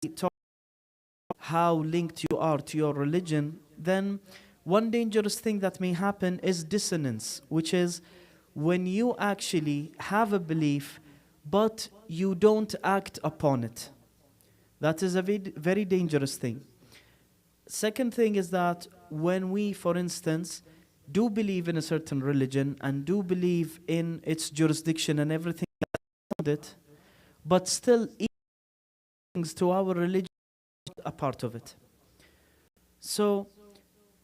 talk how linked you are to your religion, then one dangerous thing that may happen is dissonance, which is when you actually have a belief but you don't act upon it. That is a very dangerous thing. Second thing is that when we, for instance, do believe in a certain religion and do believe in its jurisdiction and everything around it, but still things to our religion a part of it. So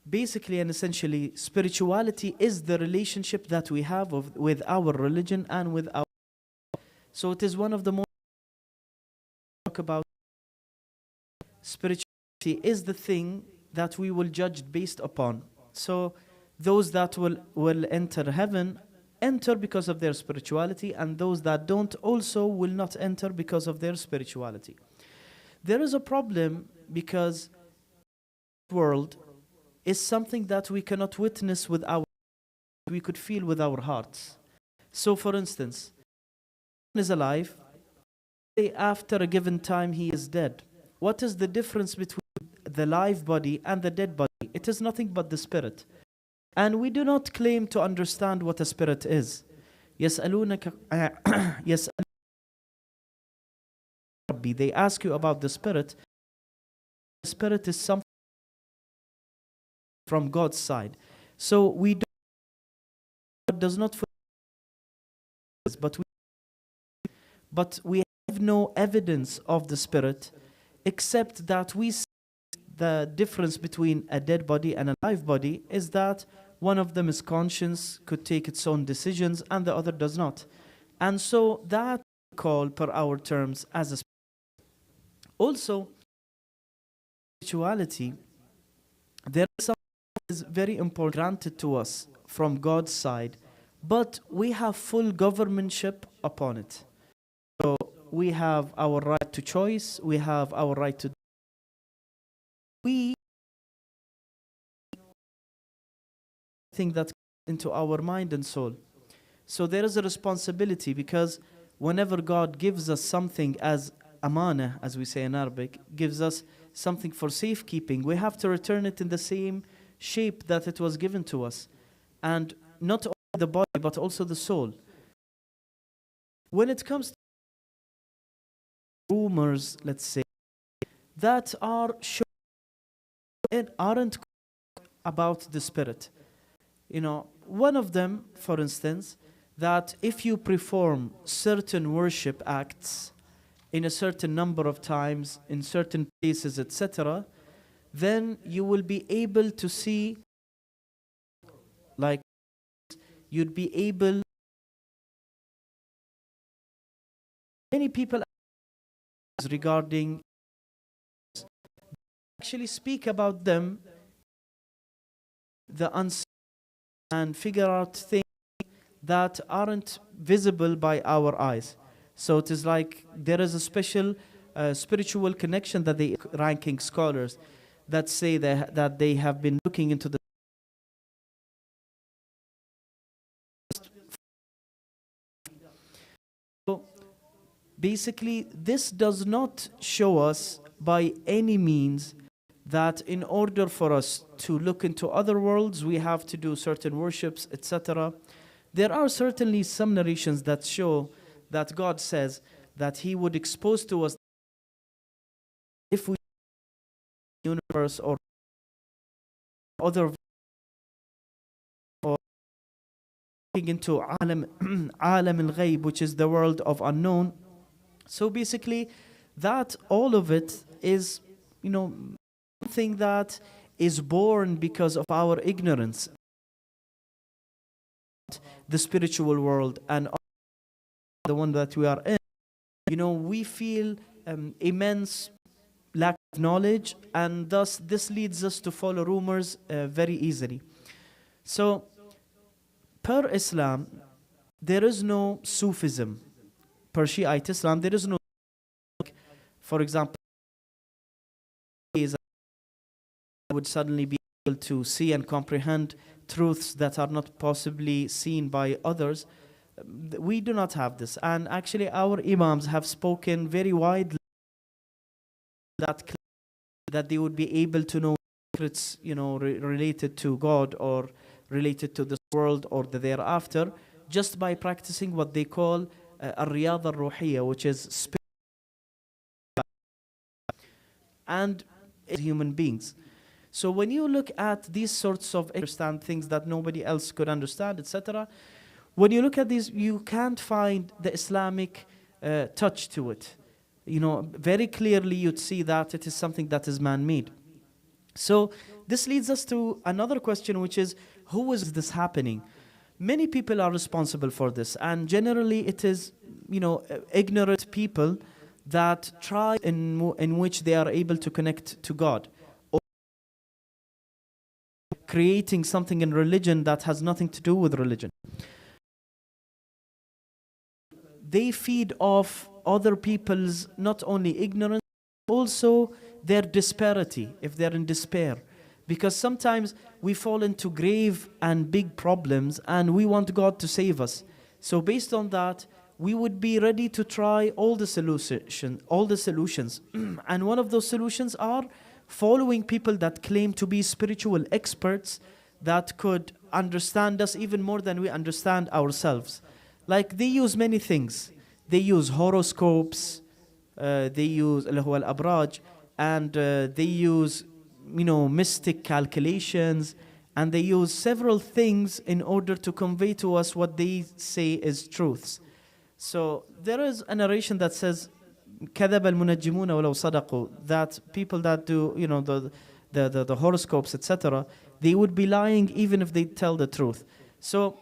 basically and essentially, spirituality is the relationship that we have with our religion and with our. So it is one of the most talk about spirituality is the thing that we will judge based upon. So those that will enter heaven enter because of their spirituality, and those that don't also will not enter because of their spirituality. There is a problem because the world is something that we cannot witness with our, we could feel with our hearts. So for instance, one is alive, after a given time he is dead. What is the difference between the live body and the dead body? It is nothing but the spirit. And we do not claim to understand what a spirit is. يسألونك they ask you about the spirit. The spirit is something from God's side. So we don't, God does not but we have no evidence of the spirit except that we see the difference between a dead body and a live body is that one of them is conscious, could take its own decisions, and the other does not. And so that we call per our terms as a spirit. Also, spirituality, there is something that is very important granted to us from God's side, but we have full governmentship upon it. So we have our right to choice, we have our right to we think that into our mind and soul. So there is a responsibility because whenever God gives us something as amana, as we say in Arabic, gives us something for safekeeping, we have to return it in the same shape that it was given to us. And not only the body, but also the soul. When it comes to rumors, let's say, that are aren't about the spirit. You know, one of them, for instance, that if you perform certain worship acts in a certain number of times, in certain places, etc., then you will be able to see, like, you'd be able, many people regarding actually speak about them, the unseen, and figure out things that aren't visible by our eyes. So it is like there is a special spiritual connection that the ranking scholars that say that they have been looking into the so basically this does not show us by any means that in order for us to look into other worlds, we have to do certain worships, etc. There are certainly some narrations that show that God says that He would expose to us if we universe or other or looking into alam al-ghayb, which is the world of unknown. So basically, that all of it is, you know, something that is born because of our ignorance, the spiritual world and the one that we are in. You know, we feel immense lack of knowledge, and thus this leads us to follow rumors very easily. So, per Islam, there is no Sufism. Per Shiite Islam, there is no, for example, would suddenly be able to see and comprehend truths that are not possibly seen by others. We do not have this. And actually our imams have spoken very widely that claim that they would be able to know secrets, related to God or related to this world or the thereafter, just by practicing what they call الرياضة الروحية, which is spirit and human beings. So when you look at these sorts of understand things that nobody else could understand, etc., when you look at these, you can't find the Islamic touch to it. Very clearly you'd see that it is something that is man-made. So this leads us to another question, which is, who is this happening? Many people are responsible for this, and generally it is, ignorant people that try in which they are able to connect to God, or creating something in religion that has nothing to do with religion. They feed off other people's not only ignorance, also their disparity, if they're in despair. Because sometimes we fall into grave and big problems and we want God to save us. So based on that, we would be ready to try all the solutions. And one of those solutions are following people that claim to be spiritual experts that could understand us even more than we understand ourselves. Like, they use many things. They use horoscopes, they use al-abraj, and they use mystic calculations, and they use several things in order to convey to us what they say is truths. So there is a narration that says كذب المنجمون ولو صدقوا, that people that do the horoscopes, etc., they would be lying even if they tell the truth. So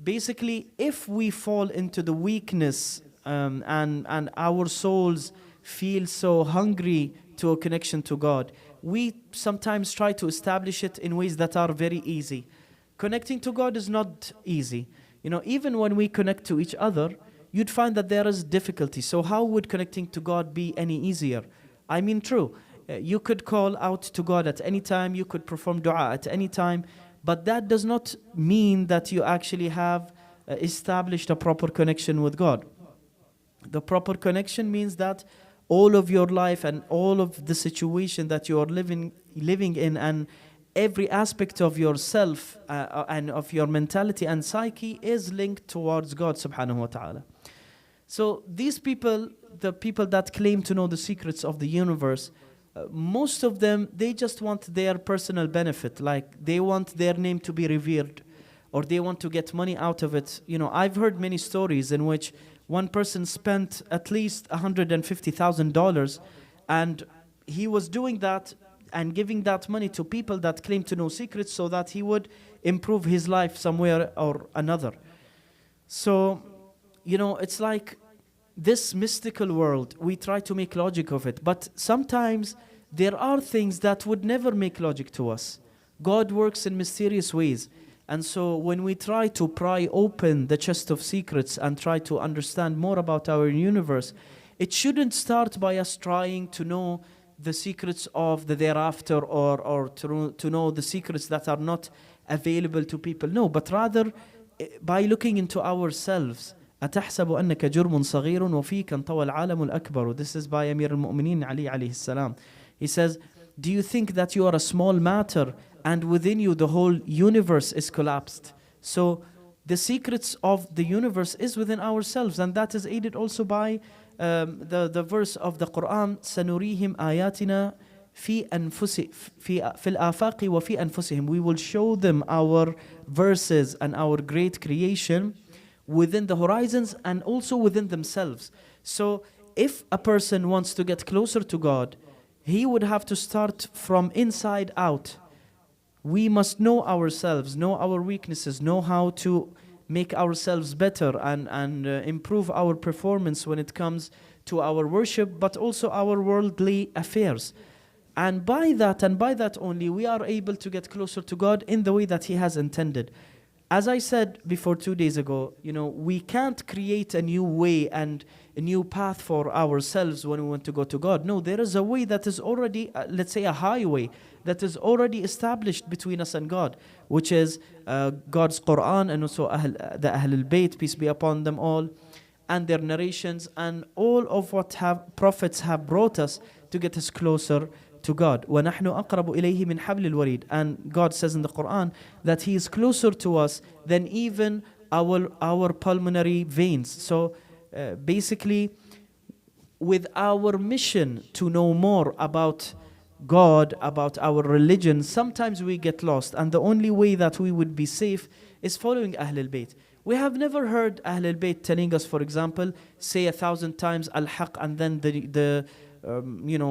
basically, if we fall into the weakness and our souls feel so hungry to a connection to God, we sometimes try to establish it in ways that are very easy. Connecting to God is not easy. Even when we connect to each other, you'd find that there is difficulty. So how would connecting to God be any easier? I mean, true, you could call out to God at any time, you could perform dua at any time, but that does not mean that you actually have established a proper connection with God. The proper connection means that all of your life and all of the situation that you are living in, and every aspect of yourself and of your mentality and psyche is linked towards God subhanahu wa ta'ala. So these people, the people that claim to know the secrets of the universe, most of them, they just want their personal benefit. Like, they want their name to be revered, or they want to get money out of it. I've heard many stories in which one person spent at least $150,000, and he was doing that and giving that money to people that claim to know secrets so that he would improve his life somewhere or another. So, it's like this mystical world, we try to make logic of it, but sometimes there are things that would never make logic to us. God works in mysterious ways. And so when we try to pry open the chest of secrets and try to understand more about our universe, it shouldn't start by us trying to know the secrets of the thereafter, or to know the secrets that are not available to people. No, but rather by looking into ourselves. أتحسب أنك جرم صغير وفيك انطوى العالم الأكبر. This is by Amir al-Mu'mineen Ali alayhi salam. He says, do you think that you are a small matter and within you the whole universe is collapsed? So the secrets of the universe is within ourselves, and that is aided also by the verse of the Quran, سنريهم آياتنا في الآفاق وفي أنفسهم. We will show them our verses and our great creation within the horizons and also within themselves. So if a person wants to get closer to God, he would have to start from inside out. We must know ourselves, know our weaknesses, know how to make ourselves better and improve our performance when it comes to our worship, but also our worldly affairs. And by that only, we are able to get closer to God in the way that He has intended. As I said before 2 days ago, we can't create a new way and a new path for ourselves when we want to go to God. No, there is a way that is already, let's say a highway, that is already established between us and God, which is God's Quran and also the Ahl al-Bayt, peace be upon them all, and their narrations and all of what prophets have brought us to get us closer to God. وَنَحْنُ أَقْرَبُ إِلَيْهِ مِنْ حَبْلِ الْوَرِيدِ. And God says in the Quran that He is closer to us than even our pulmonary veins. So basically, with our mission to know more about God, about our religion, sometimes we get lost. And the only way that we would be safe is following Ahlul Bayt. We have never heard Ahlul Bayt telling us, for example, say 1,000 times Al-Haq, and then the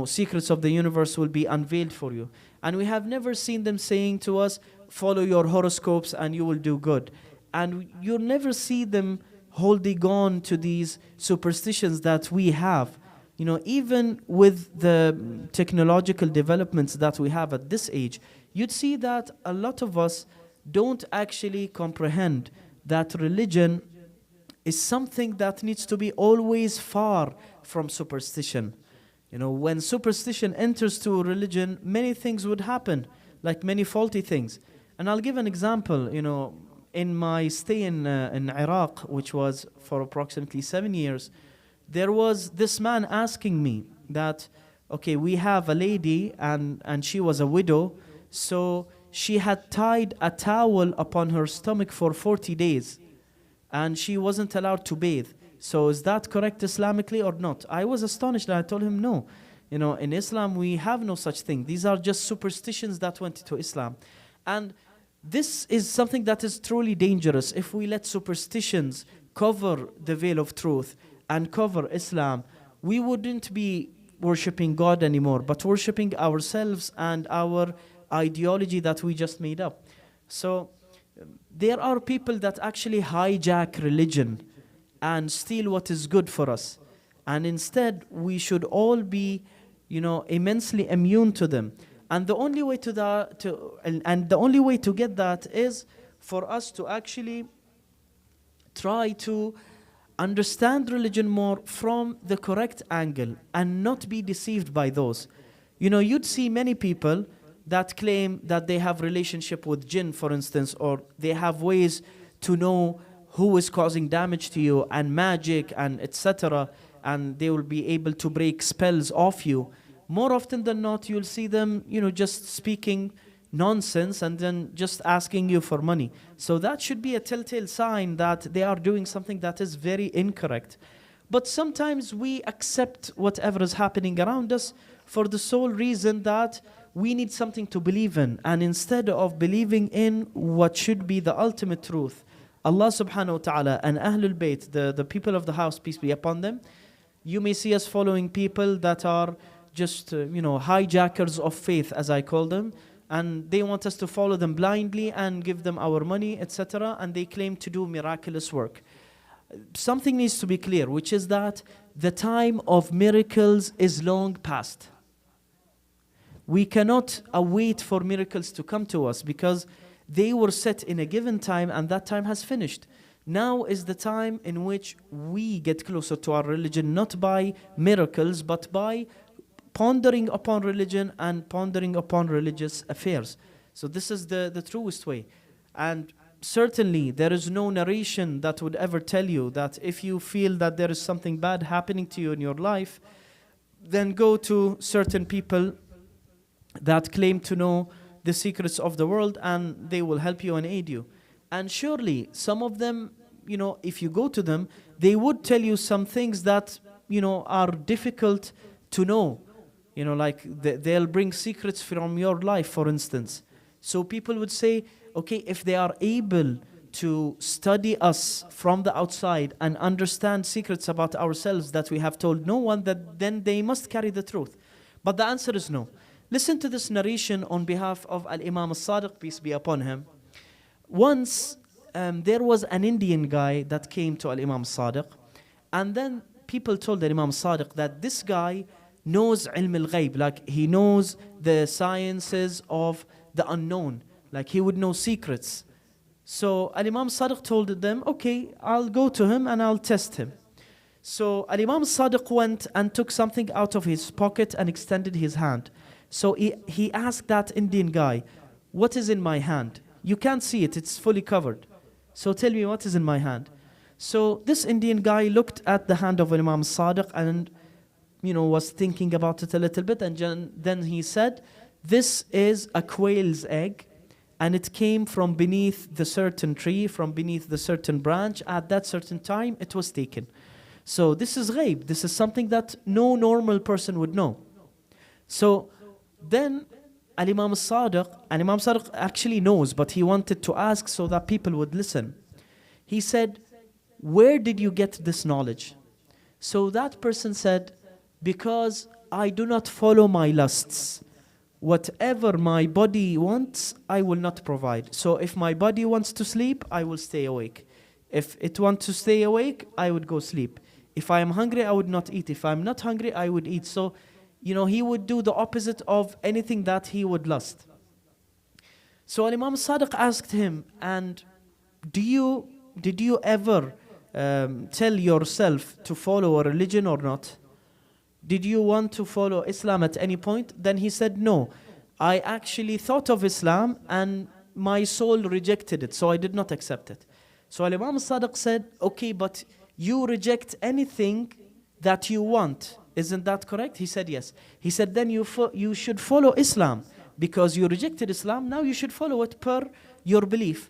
secrets of the universe will be unveiled for you. And we have never seen them saying to us, follow your horoscopes and you will do good. And you'll never see them holding on to these superstitions that we have. Even with the technological developments that we have at this age, you'd see that a lot of us don't actually comprehend that religion is something that needs to be always far from superstition. When superstition enters to religion, many things would happen, like many faulty things. And I'll give an example. In my stay in Iraq, which was for approximately 7 years, there was this man asking me that, okay, we have a lady and she was a widow, so she had tied a towel upon her stomach for 40 days and she wasn't allowed to bathe. So is that correct Islamically or not? I was astonished and I told him no. In Islam we have no such thing. These are just superstitions that went into Islam. And this is something that is truly dangerous. If we let superstitions cover the veil of truth and cover Islam, we wouldn't be worshipping God anymore, but worshipping ourselves and our ideology that we just made up. So there are people that actually hijack religion and steal what is good for us. And instead, we should all be, immensely immune to them. And the only way to get that is for us to actually try to understand religion more from the correct angle and not be deceived by those. You'd see many people that claim that they have relationship with jinn, for instance, or they have ways to know who is causing damage to you and magic and etc. And they will be able to break spells off you. More often than not, you'll see them, just speaking nonsense and then just asking you for money. So that should be a telltale sign that they are doing something that is very incorrect. But sometimes we accept whatever is happening around us for the sole reason that we need something to believe in. And instead of believing in what should be the ultimate truth, Allah subhanahu wa ta'ala and Ahlul Bayt, the people of the house, peace be upon them, you may see us following people that are just, hijackers of faith, as I call them, and they want us to follow them blindly and give them our money, etc., and they claim to do miraculous work. Something needs to be clear, which is that the time of miracles is long past. We cannot await for miracles to come to us because they were set in a given time and that time has finished. Now is the time in which we get closer to our religion, not by miracles, but by pondering upon religion and pondering upon religious affairs. So this is the truest way. And certainly there is no narration that would ever tell you that if you feel that there is something bad happening to you in your life, then go to certain people that claim to know the secrets of the world and they will help you and aid you. And surely some of them, if you go to them, they would tell you some things that, are difficult to know. Like they'll bring secrets from your life, for instance. So people would say, okay, if they are able to study us from the outside and understand secrets about ourselves that we have told no one, then they must carry the truth. But the answer is no. Listen to this narration on behalf of Al-Imam Al-Sadiq, peace be upon him. Once there was an Indian guy that came to Al-Imam Al-Sadiq, and then people told Al-Imam Al-Sadiq that this guy knows ilm al-ghayb, like he knows the sciences of the unknown, like he would know secrets. So Al-Imam Sadiq told them, okay, I'll go to him and I'll test him. So Al-Imam Sadiq went and took something out of his pocket and extended his hand. So he asked that Indian guy, what is in my hand? You can't see it, it's fully covered. So tell me what is in my hand. So this Indian guy looked at the hand of Imam Sadiq and was thinking about it a little bit, and then he said, this is a quail's egg, and it came from beneath the certain tree, from beneath the certain branch. At that certain time, it was taken. So this is ghaib. This is something that no normal person would know. So then Al-Imam al-Sadiq actually knows, but he wanted to ask so that people would listen. He said, where did you get this knowledge? So that person said, because I do not follow my lusts. Whatever my body wants, I will not provide. So if my body wants to sleep, I will stay awake. If it wants to stay awake, I would go sleep. If I am hungry, I would not eat. If I'm not hungry, I would eat. So, he would do the opposite of anything that he would lust. So Imam Sadiq asked him, and did you ever tell yourself to follow a religion or not? Did you want to follow Islam at any point? Then he said, no. I actually thought of Islam and my soul rejected it, so I did not accept it. So Imam Sadiq said, okay, but you reject anything that you want. Isn't that correct? He said, yes. He said, then you should follow Islam. Because you rejected Islam, now you should follow it per your belief.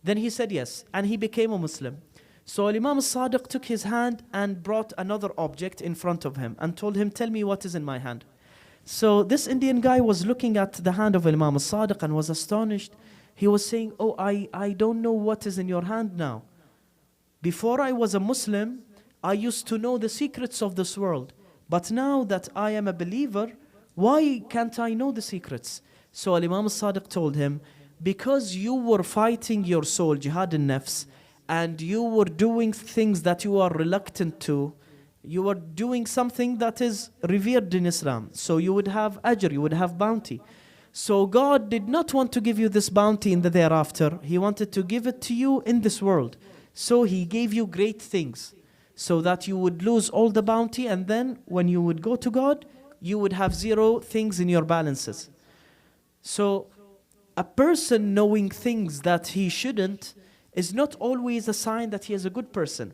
Then he said, yes. And he became a Muslim. So Imam Sadiq took his hand and brought another object in front of him and told him, tell me what is in my hand. So this Indian guy was looking at the hand of Imam Sadiq and was astonished. He was saying, oh, I don't know what is in your hand now. Before I was a Muslim, I used to know the secrets of this world. But now that I am a believer, why can't I know the secrets? So Imam Sadiq told him, because you were fighting your soul, jihad al-nafs, and you were doing things that you are reluctant to, you were doing something that is revered in Islam. So you would have ajr, you would have bounty. So God did not want to give you this bounty in the thereafter. He wanted to give it to you in this world. So He gave you great things, so that you would lose all the bounty, and then when you would go to God, you would have zero things in your balances. So a person knowing things that he shouldn't is not always a sign that he is a good person.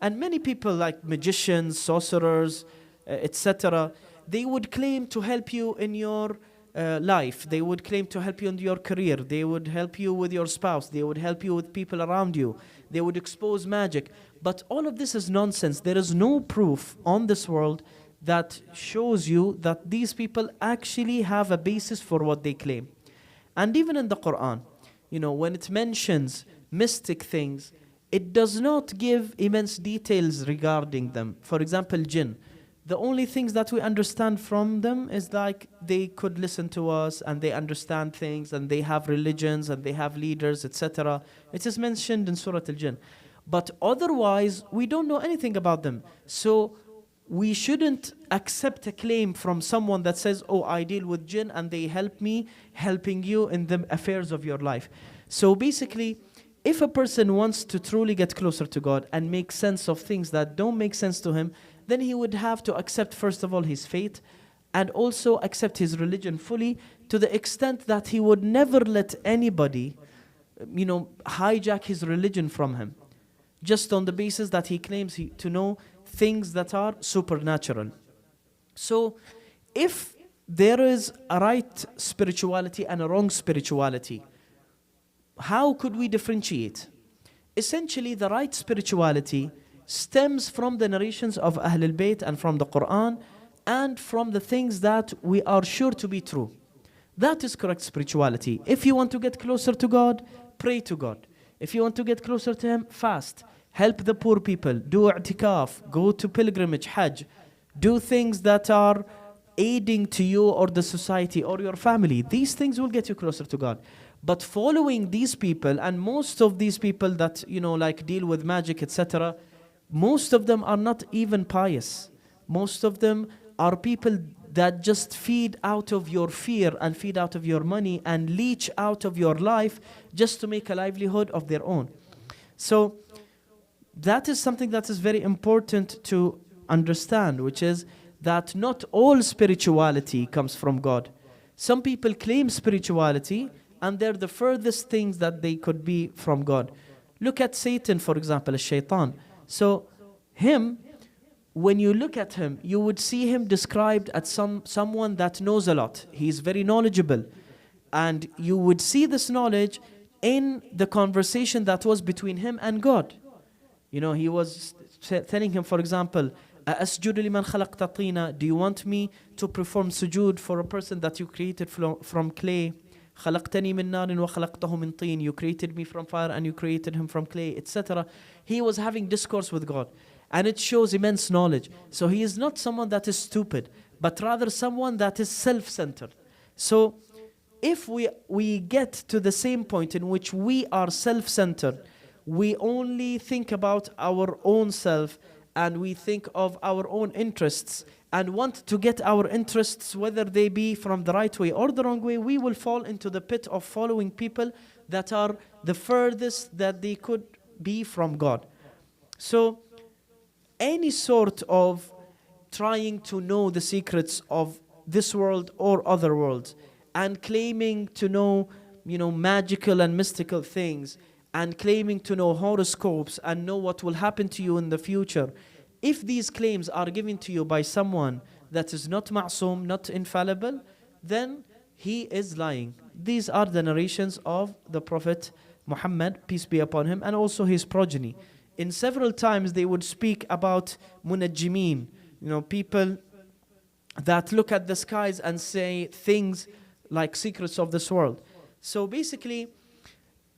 And many people like magicians, sorcerers, etc., they would claim to help you in your life. They would claim to help you in your career. They would help you with your spouse. They would help you with people around you. They would expose magic. But all of this is nonsense. There is no proof on this world that shows you that these people actually have a basis for what they claim. And even in the Quran, when it mentions mystic things, it does not give immense details regarding them. For example, jinn. The only things that we understand from them is like they could listen to us and they understand things and they have religions and they have leaders, etc. It is mentioned in Surah Al-Jinn. But otherwise, we don't know anything about them. So we shouldn't accept a claim from someone that says, oh, I deal with jinn and they help me, helping you in the affairs of your life. So basically, if a person wants to truly get closer to God and make sense of things that don't make sense to him, then he would have to accept, first of all, his faith, and also accept his religion fully, to the extent that he would never let anybody, hijack his religion from him, just on the basis that he claims to know things that are supernatural. So, if there is a right spirituality and a wrong spirituality, how could we differentiate? Essentially, the right spirituality stems from the narrations of Ahlul Bayt and from the Quran and from the things that we are sure to be true. That is correct spirituality. If you want to get closer to God, pray to God. If you want to get closer to Him, fast. Help the poor people. Do i'tikaf. Go to pilgrimage, hajj. Do things that are aiding to you or the society or your family. These things will get you closer to God. But following these people, and most of these people that, like deal with magic, etc., most of them are not even pious. Most of them are people that just feed out of your fear and feed out of your money and leech out of your life just to make a livelihood of their own. So that is something that is very important to understand, which is that not all spirituality comes from God. Some people claim spirituality and they're the furthest things that they could be from God. Look at Satan, for example, a shaitan. So him, when you look at him, you would see him described as someone that knows a lot. He's very knowledgeable. And you would see this knowledge in the conversation that was between him and God. You know, he was telling him, for example, أَأَسْجُدُ لِمَنْ خَلَقْتَ طِينًا, do you want me to perform sujood for a person that you created from clay? خَلَقْتَنِي مِن نَارٍ وَخَلَقْتَهُ مِن طِينٍ, you created me from fire and you created him from clay, etc. He was having discourse with God. And it shows immense knowledge. So he is not someone that is stupid, but rather someone that is self-centered. So if we get to the same point in which we are self-centered, we only think about our own self and we think of our own interests and want to get our interests, whether they be from the right way or the wrong way, we will fall into the pit of following people that are the furthest that they could be from God. So any sort of trying to know the secrets of this world or other worlds and claiming to know, magical and mystical things and claiming to know horoscopes and know what will happen to you in the future, if these claims are given to you by someone that is not ma'soom, not infallible, then he is lying. These are the narrations of the Prophet Muhammad, peace be upon him, and also his progeny. In several times they would speak about munajjimeen, people that look at the skies and say things like secrets of this world. So basically,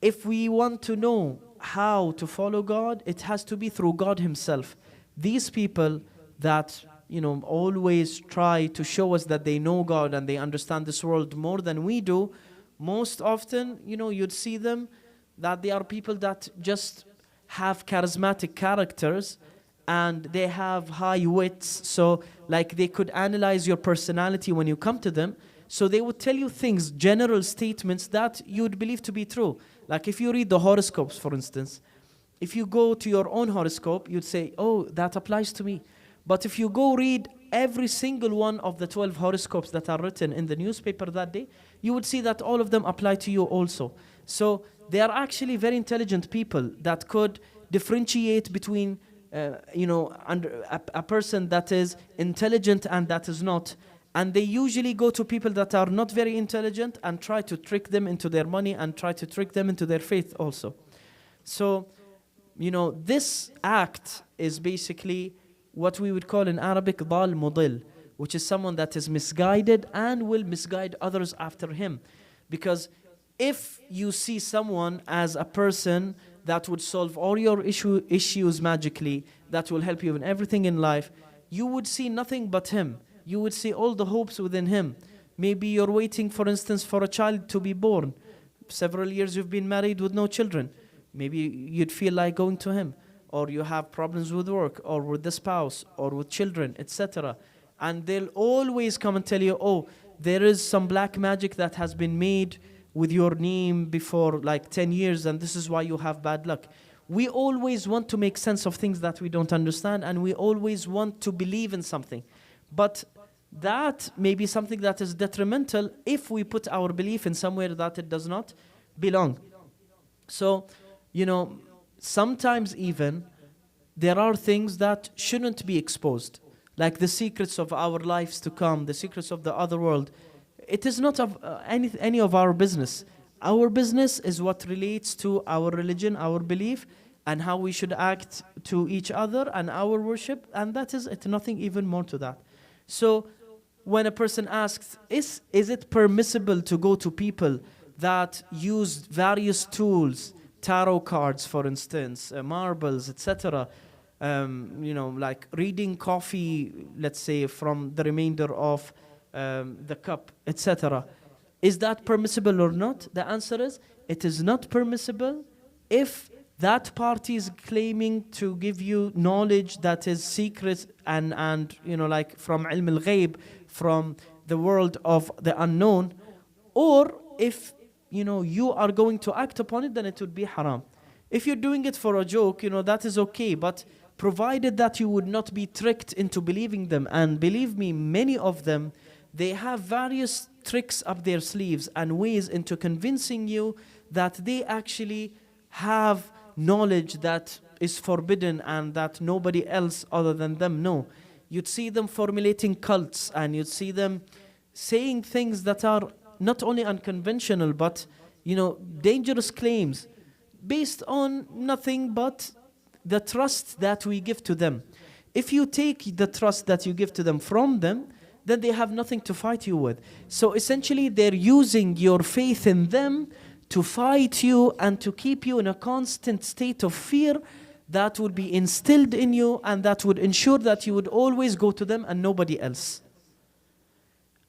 if we want to know how to follow God, it has to be through God himself. These people that, always try to show us that they know God and they understand this world more than we do, most often, you'd see them that they are people that just have charismatic characters and they have high wits. So like they could analyze your personality when you come to them. So they would tell you things, general statements that you would believe to be true. Like if you read the horoscopes, for instance, if you go to your own horoscope, you'd say, oh, that applies to me. But if you go read every single one of the 12 horoscopes that are written in the newspaper that day, you would see that all of them apply to you also. So they are actually very intelligent people that could differentiate between, a person that is intelligent and that is not. And they usually go to people that are not very intelligent and try to trick them into their money and try to trick them into their faith also. So, this act is basically what we would call in Arabic ضال مضل, which is someone that is misguided and will misguide others after him. Because if you see someone as a person that would solve all your issues magically, that will help you in everything in life, you would see nothing but him. You would see all the hopes within him. Maybe you're waiting, for instance, for a child to be born. Several years you've been married with no children. Maybe you'd feel like going to him. Or you have problems with work, or with the spouse, or with children, etc. And they'll always come and tell you, oh, there is some black magic that has been made with your name before like 10 years, and this is why you have bad luck. We always want to make sense of things that we don't understand, and we always want to believe in something. But that may be something that is detrimental if we put our belief in somewhere that it does not belong. So, sometimes even there are things that shouldn't be exposed, like the secrets of our lives to come, the secrets of the other world. It is not of any of our business. Our business is what relates to our religion, our belief, and how we should act to each other and our worship, and that is it, nothing even more to that. So when a person asks, is it permissible to go to people that use various tools, tarot cards, for instance, marbles, etc., like reading coffee, let's say, from the remainder of the cup, etc. Is that permissible or not? The answer is, it is not permissible if that party is claiming to give you knowledge that is secret and like from ilm al-ghayb, from the world of the unknown, or if you are going to act upon it, then it would be haram. If you're doing it for a joke, that is okay, but provided that you would not be tricked into believing them. And believe me, many of them, they have various tricks up their sleeves and ways into convincing you that they actually have knowledge that is forbidden and that nobody else other than them know. You'd see them formulating cults, and you'd see them saying things that are not only unconventional, but dangerous claims based on nothing but the trust that we give to them. If you take the trust that you give to them from them, then they have nothing to fight you with. So essentially, they're using your faith in them to fight you and to keep you in a constant state of fear that would be instilled in you, and that would ensure that you would always go to them and nobody else.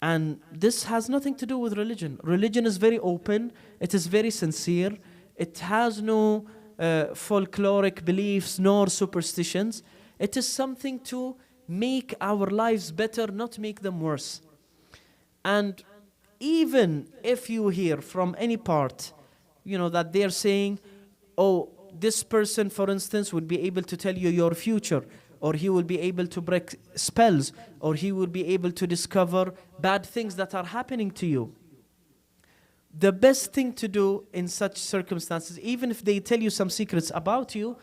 And this has nothing to do with religion. Religion is very open, it is very sincere, it has no folkloric beliefs nor superstitions. It is something to make our lives better, not make them worse. And even if you hear from any part, that they're saying, oh, this person, for instance, would be able to tell you your future, or he will be able to break spells, or he will be able to discover bad things that are happening to you. The best thing to do in such circumstances, even if they tell you some secrets about you,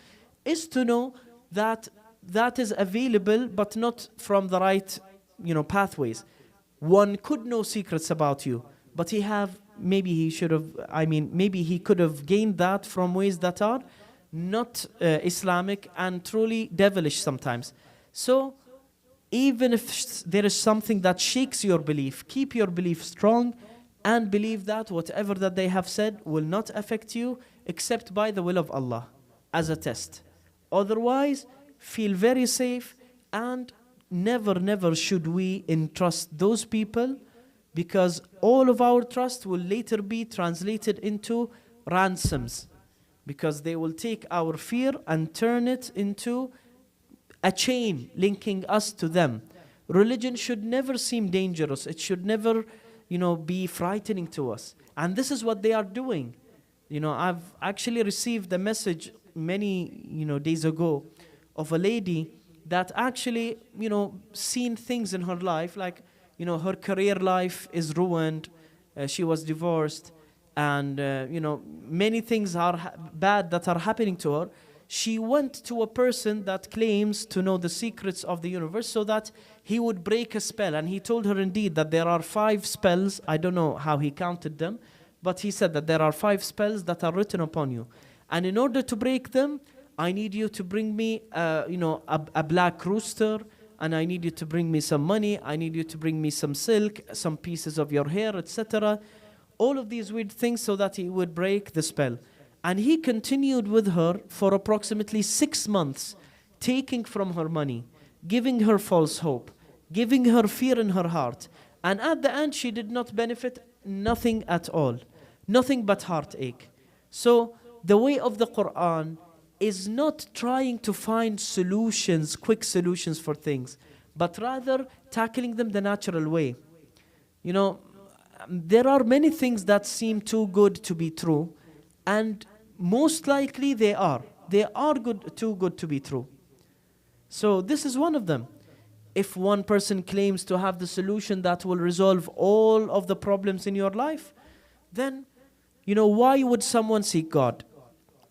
is to know that that is available, but not from the right, pathways. One could know secrets about you, but maybe he could have gained that from ways that are not Islamic and truly devilish sometimes. So even if there is something that shakes your belief, keep your belief strong and believe that whatever that they have said will not affect you except by the will of Allah as a test. Otherwise, feel very safe, and never should we entrust those people, because all of our trust will later be translated into ransoms, because they will take our fear and turn it into a chain linking us to them. Religion should never seem dangerous. It should never, be frightening to us. And this is what they are doing. I've actually received a message many, days ago of a lady that actually, seen things in her life, like, her career life is ruined, she was divorced, and, many things are bad that are happening to her. She went to a person that claims to know the secrets of the universe so that he would break a spell. And he told her indeed that there are 5 spells. I don't know how he counted them, but he said that there are 5 spells that are written upon you. And in order to break them, I need you to bring me, a black rooster, and I need you to bring me some money. I need you to bring me some silk, some pieces of your hair, etc. All of these weird things so that he would break the spell. And he continued with her for approximately 6 months, taking from her money, giving her false hope, giving her fear in her heart. And at the end, she did not benefit nothing at all, nothing but heartache. So the way of the Quran is not trying to find solutions, quick solutions for things, but rather tackling them the natural way. There are many things that seem too good to be true, and most likely they are. They are too good to be true. So this is one of them. If one person claims to have the solution that will resolve all of the problems in your life, then, why would someone seek God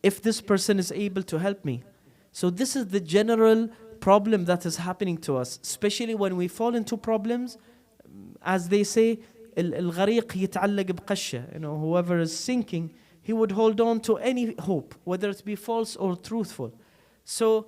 if this person is able to help me? So this is the general problem that is happening to us, especially when we fall into problems. As they say, الغريق يتعلق بقشة. Whoever is sinking, he would hold on to any hope, whether it be false or truthful. So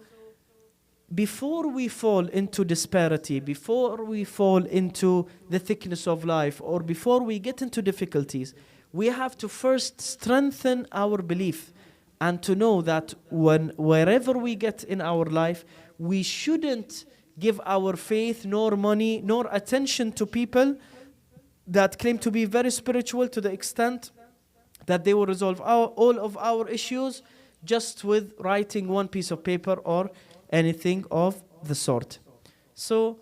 before we fall into disparity, before we fall into the thickness of life, or before we get into difficulties, we have to first strengthen our belief, and to know that wherever we get in our life, we shouldn't give our faith, nor money, nor attention to people that claim to be very spiritual, to the extent that they will resolve all of our issues just with writing one piece of paper or anything of the sort. So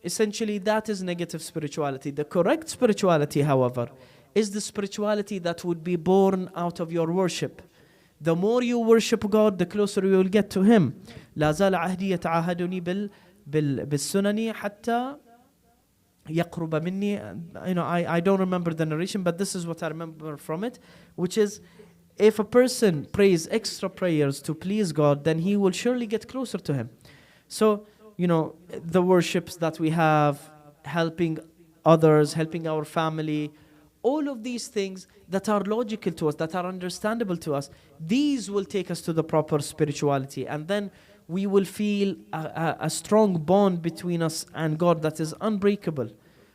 essentially that is negative spirituality. The correct spirituality, however, is the spirituality that would be born out of your worship. The more you worship God, the closer you will get to Him. لا زال عهدي يتعاهدني بالسنن حتى يقرب مني. I don't remember the narration, but this is what I remember from it, which is if a person prays extra prayers to please God, then he will surely get closer to him. So, the worships that we have, helping others, helping our family, all of these things that are logical to us, that are understandable to us, these will take us to the proper spirituality. And then we will feel a strong bond between us and God that is unbreakable.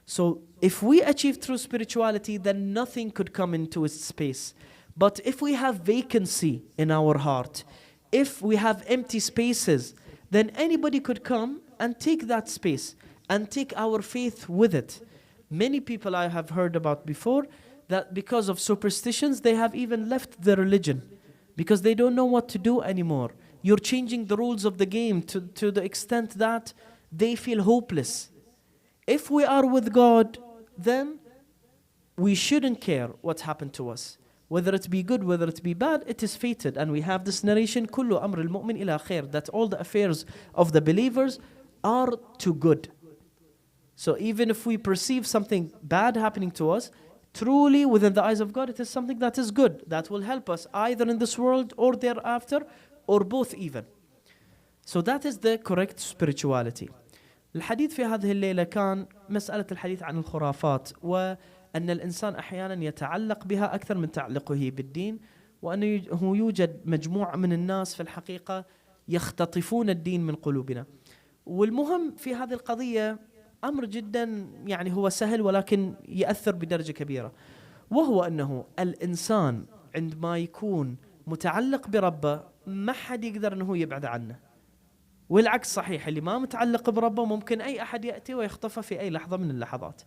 So if we achieve true spirituality, then nothing could come into its space. But if we have vacancy in our heart, if we have empty spaces, then anybody could come and take that space and take our faith with it. Many people I have heard about before, that because of superstitions, they have even left the religion because they don't know what to do anymore. You're changing the rules of the game to the extent that they feel hopeless. If we are with God, then we shouldn't care what happened to us. Whether it be good, whether it be bad, it is fated. And we have this narration, كُلُّ أَمْرِ الْمُؤْمِنِ إِلَى خَيْرٍ, that all the affairs of the believers are to good. So even if we perceive something bad happening to us, truly within the eyes of God, it is something that is good, that will help us either in this world or thereafter, or both even. So that is the correct spirituality. الحديث في هذه الليلة كان مسألة الحديث عن الخرافات، وأن الإنسان أحيانا يتعلق بها أكثر من تعلقه بالدين، وأنه يوجد مجموعة من الناس في الحقيقة يختطفون الدين من قلوبنا. والمهم في هذه القضية أمر جدا هو سهل ولكن يأثر بدرجة كبيرة، وهو أنه الإنسان عندما يكون متعلق بربه ما حد يقدر أنه يبعد عنه، والعكس صحيح، اللي ما متعلق بربه ممكن أي أحد يأتي ويخطفه في أي لحظة من اللحظات.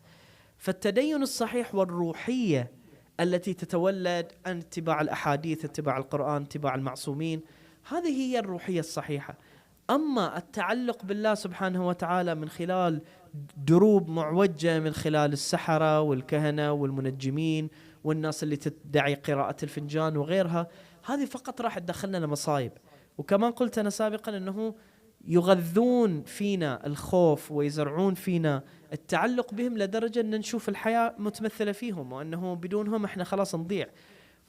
فالتدين الصحيح والروحية التي تتولد عن اتباع الأحاديث، اتباع القرآن، اتباع المعصومين، هذه هي الروحية الصحيحة. أما التعلق بالله سبحانه وتعالى من خلال دروب معوجة، من خلال السحرة والكهنة والمنجمين والناس اللي تدعي قراءة الفنجان وغيرها، هذه فقط راح تدخلنا لمصايب. وكمان قلت أنا سابقا أنه يغذون فينا الخوف ويزرعون فينا التعلق بهم لدرجة أن نشوف الحياة متمثلة فيهم، وأنه بدونهم إحنا خلاص نضيع.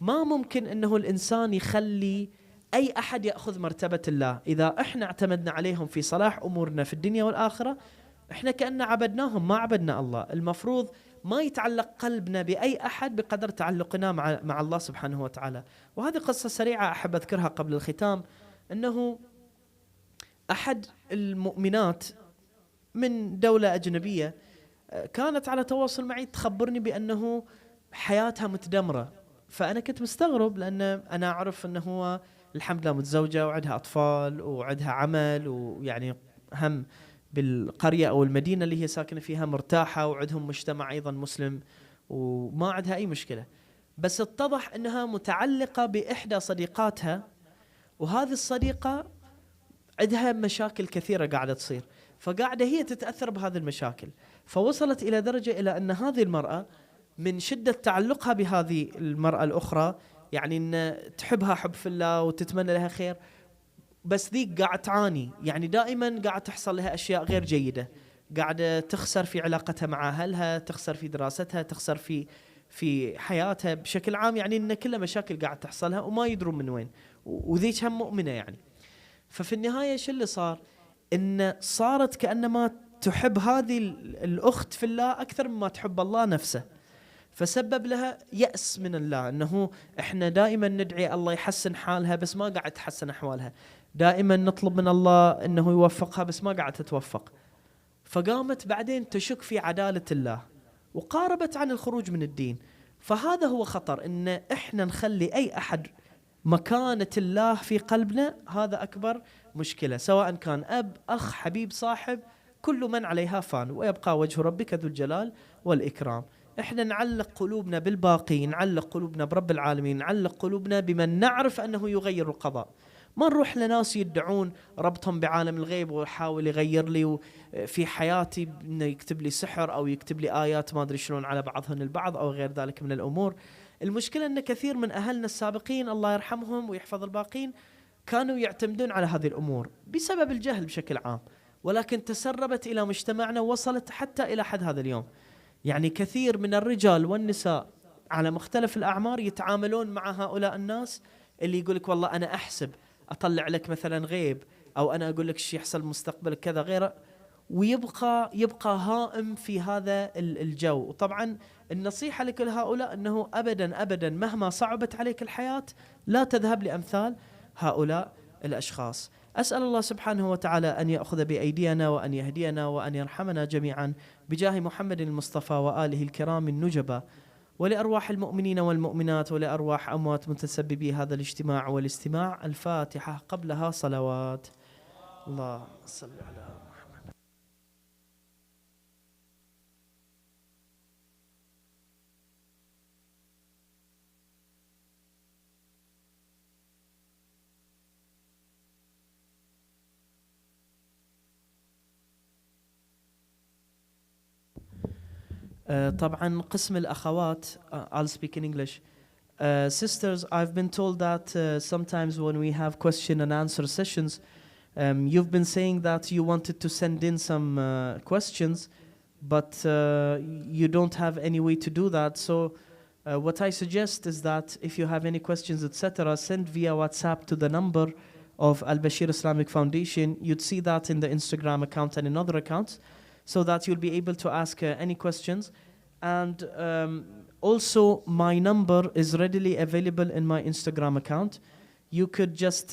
ما ممكن أنه الإنسان يخلي أي أحد يأخذ مرتبة الله. إذا إحنا اعتمدنا عليهم في صلاح أمورنا في الدنيا والآخرة، إحنا كأن عبدناهم ما عبدنا الله. المفروض ما يتعلق قلبنا بأي أحد بقدر تعلقنا مع الله سبحانه وتعالى. وهذه قصة سريعة أحب أذكرها قبل الختام، أنه أحد المؤمنات من دولة أجنبية كانت على تواصل معي تخبرني بأنه حياتها متدمرة. فأنا كنت مستغرب، لأن أنا أعرف أنه هو الحمد لله متزوجة وعندها أطفال وعندها عمل، ويعني هم بالقرية أو المدينة اللي هي ساكنة فيها مرتاحة، وعندهم مجتمع أيضا مسلم وما عندها أي مشكلة. بس اتضح أنها متعلقة بإحدى صديقاتها، وهذه الصديقة عندها مشاكل كثيرة قاعدة تصير، فقاعدة هي تتأثر بهذه المشاكل. فوصلت إلى درجة إلى أن هذه المرأة من شدة تعلقها بهذه المرأة الأخرى، يعني أن تحبها حب في الله وتتمنى لها خير، بس ذيك قاعدة تعاني، يعني دائما قاعدة تحصل لها أشياء غير جيدة، قاعدة تخسر في علاقتها مع أهلها، تخسر في دراستها، تخسر في حياتها بشكل عام، يعني أن كلها مشاكل قاعدة تحصلها وما يدرون من وين، وذيك هم مؤمنة يعني. ففي النهاية شو اللي صار؟ إن صارت كأنما تحب هذه الأخت في الله أكثر مما تحب الله نفسه، فسبب لها يأس من الله، أنه إحنا دائما ندعي الله يحسن حالها بس ما قاعد تحسن أحوالها، دائما نطلب من الله أنه يوفقها بس ما قاعد تتوفق. فقامت بعدين تشك في عدالة الله وقاربت عن الخروج من الدين. فهذا هو خطر، إن إحنا نخلي أي أحد مكانة الله في قلبنا، هذا أكبر مشكلة، سواء كان أب، أخ، حبيب، صاحب، كل من عليها فان ويبقى وجه ربك ذو الجلال والإكرام. إحنا نعلق قلوبنا بالباقي، نعلق قلوبنا برب العالمين، نعلق قلوبنا بمن نعرف أنه يغير القضاء. ما نروح لناس يدعون ربطهم بعالم الغيب ويحاول يغير لي في حياتي، إنه يكتب لي سحر أو يكتب لي آيات ما أدري شلون على بعضهن البعض أو غير ذلك من الأمور. المشكلة أن كثير من أهلنا السابقين الله يرحمهم ويحفظ الباقين كانوا يعتمدون على هذه الأمور بسبب الجهل بشكل عام، ولكن تسربت إلى مجتمعنا ووصلت حتى إلى حد هذا اليوم. يعني كثير من الرجال والنساء على مختلف الأعمار يتعاملون مع هؤلاء الناس اللي يقولك والله أنا أحسب أطلع لك مثلا غيب، أو أنا أقول لك شيء يحصل مستقبل كذا غيره، ويبقى هائم في هذا الجو. وطبعا النصيحة لكل هؤلاء أنه أبدا أبدا مهما صعبت عليك الحياة لا تذهب لأمثال هؤلاء الأشخاص. أسأل الله سبحانه وتعالى أن يأخذ بأيدينا وأن يهدينا وأن يرحمنا جميعا بجاه محمد المصطفى وآله الكرام النجبة، ولأرواح المؤمنين والمؤمنات ولأرواح أموات متسببي هذا الاجتماع والاستماع. الفاتحة قبلها صلوات. اللهم صل على طبعا قسم الأخوات. I'll speak in English. Sisters, I've been told that sometimes when we have question and answer sessions, you've been saying that you wanted to send in some questions, but you don't have any way to do that. So what I suggest is that if you have any questions, etc., send via WhatsApp to the number of Al-Basheer Islamic Foundation. You'd see that in the Instagram account and in other accounts, so that you'll be able to ask any questions. And also my number is readily available in my Instagram account. You could just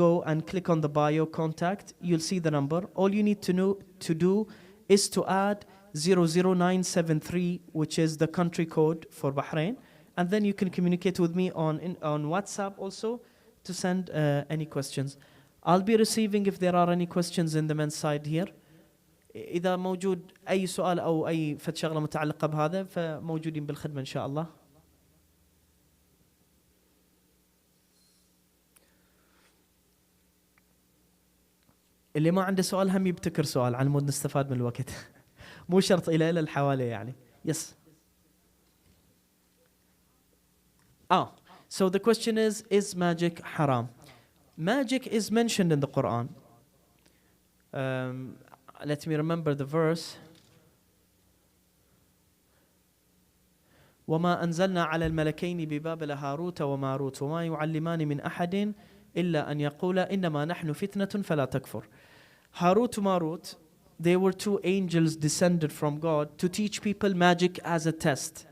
go and click on the bio contact. You'll see the number. All you need to do is to add 00973, which is the country code for Bahrain. And then you can communicate with me on WhatsApp also to send any questions. I'll be receiving if there are any questions in the men's side here. إذا موجود أي سؤال أو أي شغلة متعلقة بهذا فموجودين بالخدمة إن شاء الله. اللي ما عنده سؤال هم يبتكر سؤال على مود نستفاد من الوقت. مو شرط إلى الحوالي يعني. Yes. So the question is magic haram? Magic is mentioned in the Quran. Let me remember the verse. وما أنزلنا على الملكين ببابل هاروت وماروت وما يعلمان من أحد إلا أن يقولا إنما نحن فتنة فلا تكفر. Harut Marut, they were two angels descended from God to teach people magic as a test.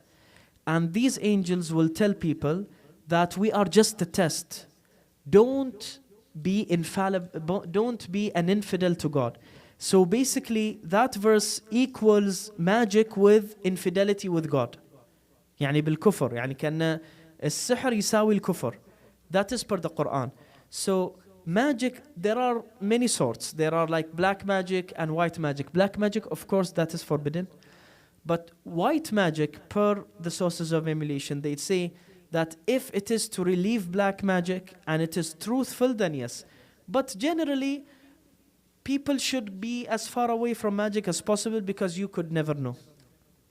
And these angels will tell people that we are just a test. Don't be infallible, don't be an infidel to God. So basically that verse equals magic with infidelity with God. يعني بالكفر، يعني كأن السحر يساوي الكفر. That is per the Quran. So magic, there are many sorts. There are like black magic and white magic. Black magic, of course, that is forbidden. But white magic, per the sources of emulation, they say that if it is to relieve black magic and it is truthful, then yes. But generally, people should be as far away from magic as possible because you could never know.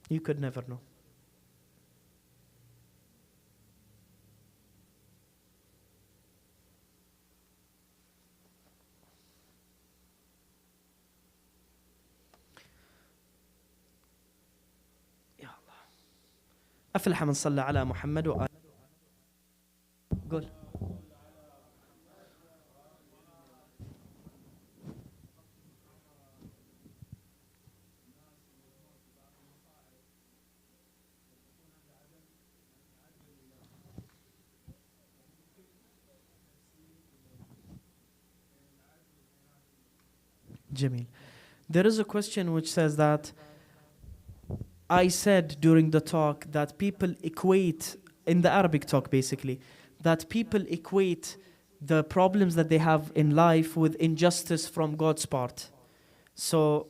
You could never know. يا الله. أفلح من صلى على محمد وآله. قول. Jamil. There is a question which says that I said during the talk that people equate, in the Arabic talk basically, that people equate the problems that they have in life with injustice from God's part. So,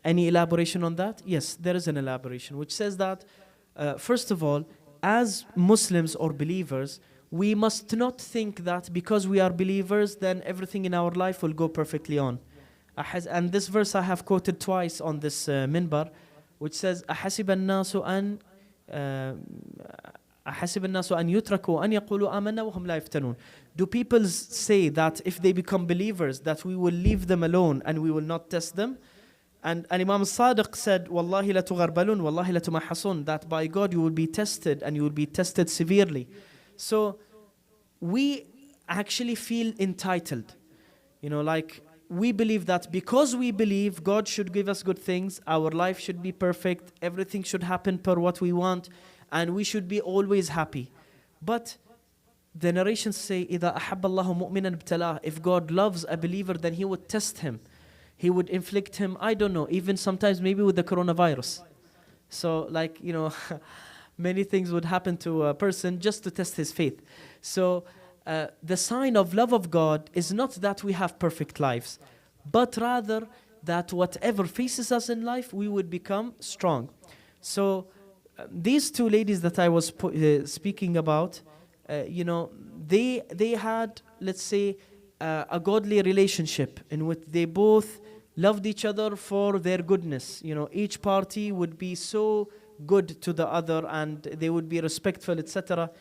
any elaboration on that? Yes, there is an elaboration which says that, first of all, as Muslims or believers, we must not think that because we are believers, then everything in our life will go perfectly on. And this verse I have quoted twice on this minbar, which says أحسب الناس أن يتركوا أن يقولوا آمنا وهم لا يفتنون. Do people say that if they become believers that we will leave them alone and we will not test them? And Imam Sadiq said, Wallahi la tugharbalun, Wallahi la tumahasun, that by God you will be tested and you will be tested severely. So we actually feel entitled. Like we believe that because we believe God should give us good things, our life should be perfect, everything should happen per what we want, and we should be always happy. But the narrations say, إِذَا أَحَبَّ اللَّهُ مُؤْمِنًا ابْتَلَاهُ. If God loves a believer, then He would test him. He would inflict him, I don't know, even sometimes maybe with the coronavirus. So like, many things would happen to a person just to test his faith. So the sign of love of God is not that we have perfect lives, but rather that whatever faces us in life, we would become strong. So these two ladies that I was speaking about, they had, let's say, a godly relationship in which they both loved each other for their goodness. Each party would be so good to the other and they would be respectful, etc.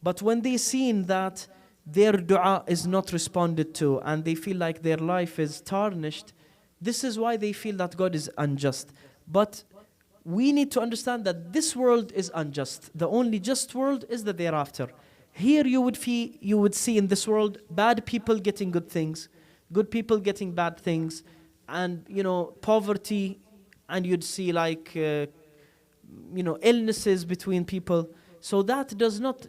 But when they seen that their dua is not responded to and they feel like their life is tarnished, this is why they feel that God is unjust. But we need to understand that this world is unjust. The only just world is the thereafter. Here you would see in this world bad people getting good things, good people getting bad things, and poverty, and you'd see like illnesses between people. So that does not,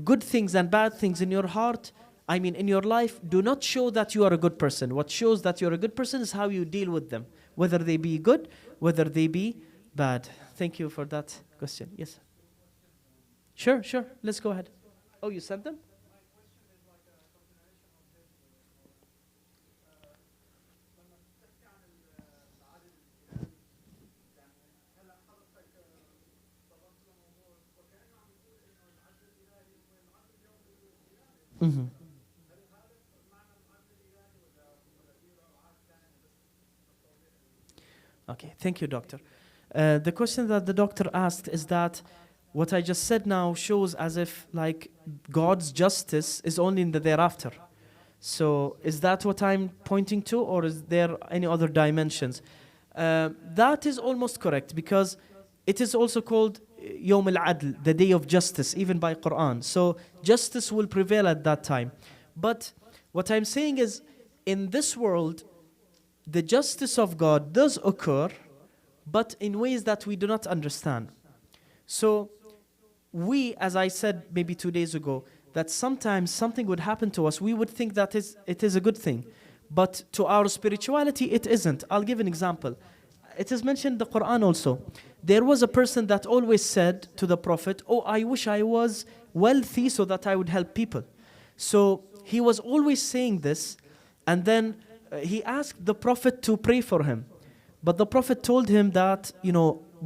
good things and bad things in your heart, in your life, do not show that you are a good person. What shows that you're a good person is how you deal with them, whether they be good, whether they be bad. Thank you for that question. Yes. Sure. Let's go ahead. Oh, you sent them? Mm-hmm. Okay, thank you, doctor. The question that the doctor asked is that what I just said now shows as if like God's justice is only in the thereafter. So is that what I'm pointing to, or is there any other dimensions? That is almost correct, because it is also called Yawm al-Adl, the day of justice, even by Quran. So justice will prevail at that time. But what I'm saying is, in this world, the justice of God does occur, but in ways that we do not understand. So we, as I said maybe 2 days ago, that sometimes something would happen to us, we would think that it is a good thing. But to our spirituality, it isn't. I'll give an example. It is mentioned in the Quran also. There was a person that always said to the Prophet, "Oh, I wish I was wealthy so that I would help people." So he was always saying this, and then he asked the Prophet to pray for him. But the Prophet told him that,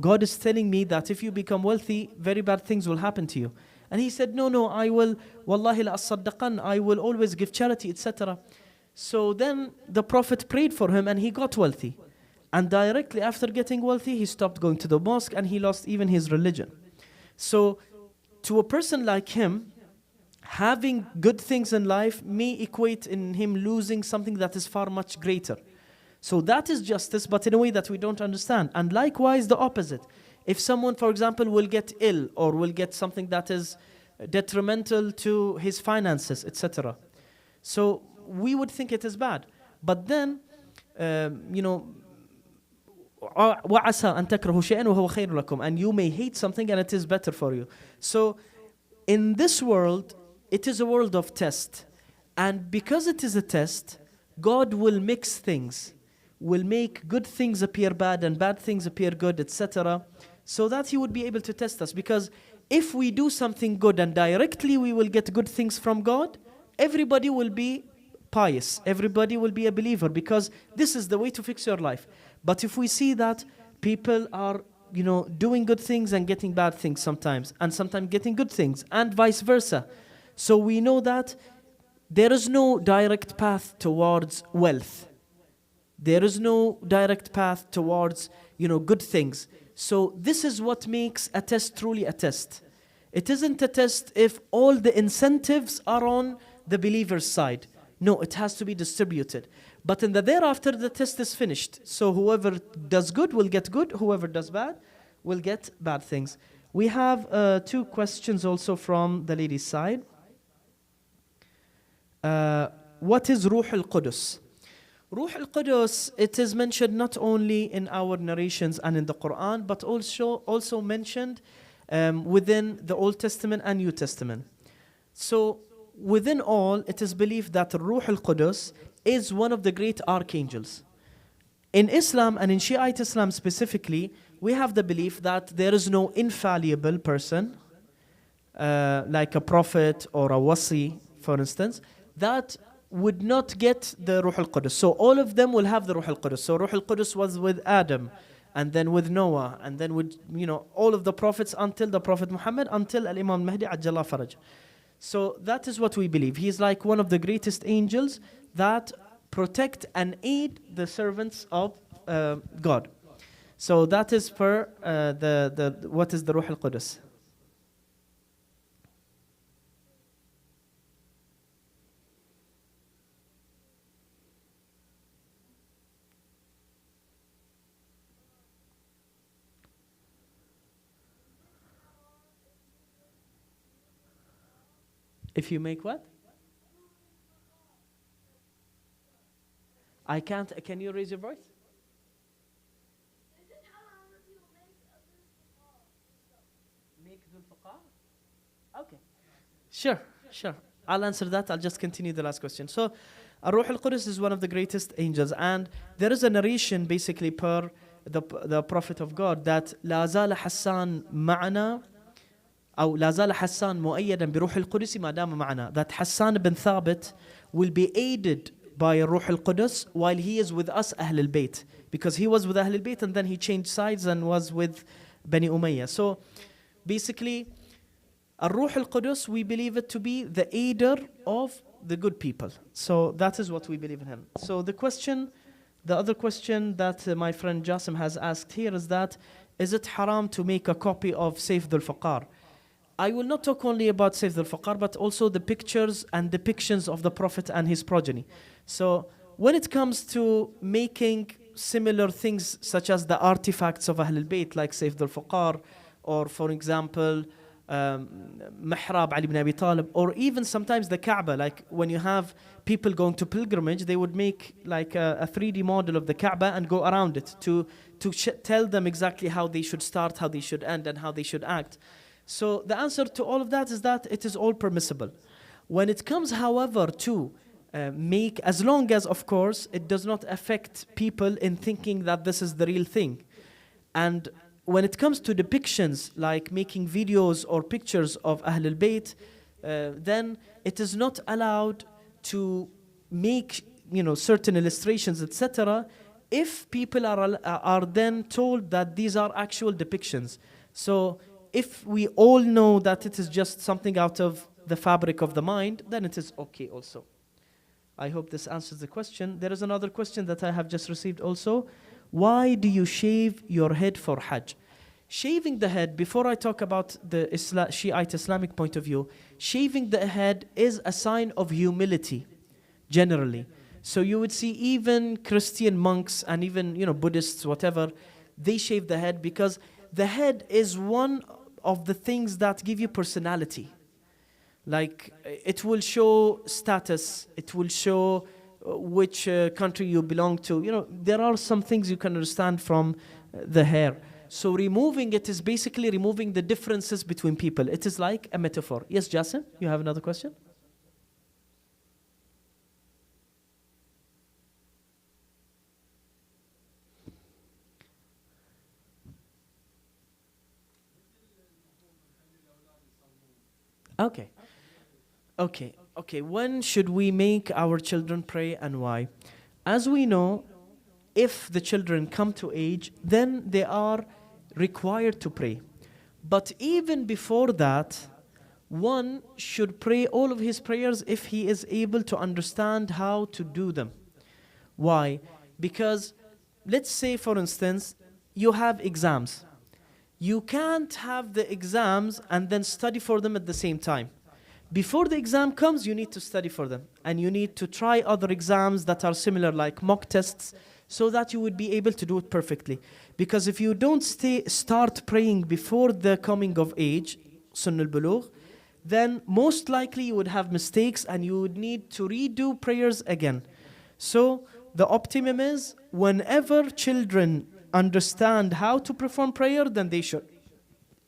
God is telling me that if you become wealthy, very bad things will happen to you. And he said, no, I will, wallahi la asaddaqan, I will always give charity, etc. So then the Prophet prayed for him and he got wealthy. And directly after getting wealthy, he stopped going to the mosque and he lost even his religion. So to a person like him, having good things in life may equate in him losing something that is far much greater. So that is justice, but in a way that we don't understand. And likewise, the opposite. If someone, for example, will get ill or will get something that is detrimental to his finances, etc. So we would think it is bad. But then, وَعَسَىٰ أَن تَكْرَهُ شَيْئًا وَهُوَ خَيْرٌ لَكُمْ, and you may hate something and it is better for you. So in this world, it is a world of test. And because it is a test, God will mix things, will make good things appear bad and bad things appear good, etc. So that He would be able to test us. Because if we do something good and directly we will get good things from God, everybody will be pious, everybody will be a believer, because this is the way to fix your life. But if we see that people are, doing good things and getting bad things sometimes, and sometimes getting good things, and vice versa. So we know that there is no direct path towards wealth. There is no direct path towards, good things. So this is what makes a test truly a test. It isn't a test if all the incentives are on the believer's side. No, it has to be distributed. But in the thereafter, the test is finished. So whoever does good will get good, whoever does bad will get bad things. We have 2 questions also from the lady's side. What is Ruh al-Qudus? Ruh al-Qudus, it is mentioned not only in our narrations and in the Quran, but also mentioned within the Old Testament and New Testament. So within all, it is believed that Ruh al-Qudus is one of the great archangels. In Islam and in Shiite Islam specifically, we have the belief that there is no infallible person, like a prophet or a wasi, for instance, that would not get the Ruh al-Qudus. So all of them will have the Ruh al-Qudus. So Ruh al-Qudus was with Adam, and then with Noah, and then with all of the prophets until the Prophet Muhammad, until Al-Imam Mahdi Ajjallah Faraj. So that is what we believe. He is like one of the greatest angels that protect and aid the servants of God. So that is per what is the Ruh al-Qudus. If you make what? I can't. Can you raise your voice? Make Dhul-Faqar? Okay. Sure. I'll answer that. I'll just continue the last question. So, Ruh al-Qudus is one of the greatest angels, and there is a narration basically per the Prophet of God that لا زال حسان معنا أو لا زال حسان مؤيدا بروح القدس ما دام معنا. That Hassan ibn Thabit will be aided by Ruh al-Qudus while he is with us Ahl al-Bayt, because he was with Ahl al-Bayt and then he changed sides and was with Bani Umayyah. So basically Ruh al-Qudus, we believe it to be the aider of the good people. So that is what we believe in him. So the other question that my friend Jasim has asked here is that, is it haram to make a copy of Sayf Dhul-Faqar? I will not talk only about Sayf Dhul-Faqar, but also the pictures and depictions of the Prophet and his progeny. So when it comes to making similar things such as the artifacts of Ahl al-Bayt like Sayf Dhul-Faqar, or for example Mihrab Ali ibn Abi Talib, or even sometimes the Kaaba, like when you have people going to pilgrimage, they would make like a 3D model of the Kaaba and go around it to tell them exactly how they should start, how they should end, and how they should act. So the answer to all of that is that it is all permissible. When it comes, however, to make, as long as, of course, it does not affect people in thinking that this is the real thing. And when it comes to depictions, like making videos or pictures of Ahl al-Bayt, then it is not allowed to make, certain illustrations, etc., if people are then told that these are actual depictions. So if we all know that it is just something out of the fabric of the mind, then it is okay also. I hope this answers the question. There is another question that I have just received also. Why do you shave your head for Hajj? Shaving the head, before I talk about the Shiite Islamic point of view, shaving the head is a sign of humility, generally. So you would see even Christian monks and even Buddhists, whatever, they shave the head because the head is one of the things that give you personality. Like it will show status, it will show which country you belong to. There are some things you can understand from the hair. So removing it is basically removing the differences between people. It is like a metaphor. Yes, Jasim, you have another question? Okay. When should we make our children pray and why? As we know, if the children come to age, then they are required to pray. But even before that, one should pray all of his prayers if he is able to understand how to do them. Why? Because let's say, for instance, you have exams. You can't have the exams and then study for them at the same time. before the exam comes, you need to study for them. And you need to try other exams that are similar, like mock tests, so that you would be able to do it perfectly. Because if you don't start praying before the coming of age, Sunnah al-Bulugh, then most likely you would have mistakes and you would need to redo prayers again. So the optimum is, whenever children understand how to perform prayer, then they should.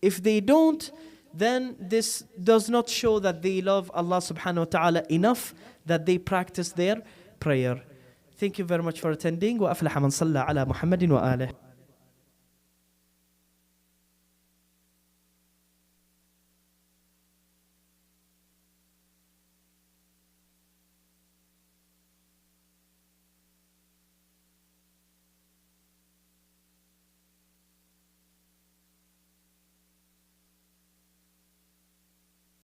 If they don't, then this does not show that they love Allah subhanahu wa ta'ala enough that they practice their prayer. Thank you very much for attending. وأفلح من صلى على محمد وآله.